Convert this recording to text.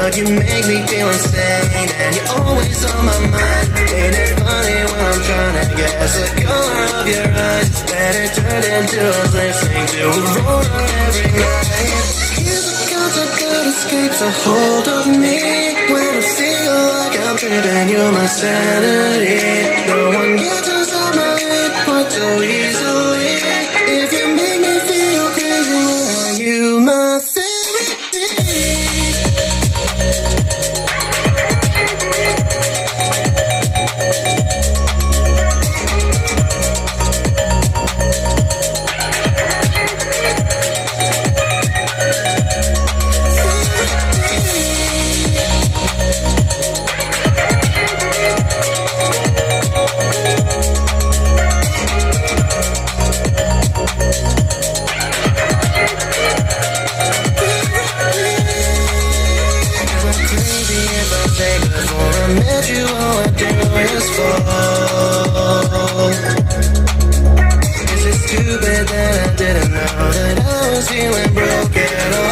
but you make me feel insane, and you're always on my mind. Ain't it funny when I'm trying to guess the color of your eyes, that it turned into us listening to a roller every night. Here's a concept that escapes a hold of me. When I feel like I'm tripping, you're my sanity. No one gets inside my head quite so easily. If you make me feel crazy, are you my sanity? Before I met you, all I do is fall. Is it stupid that I didn't know that I was feeling broke at all?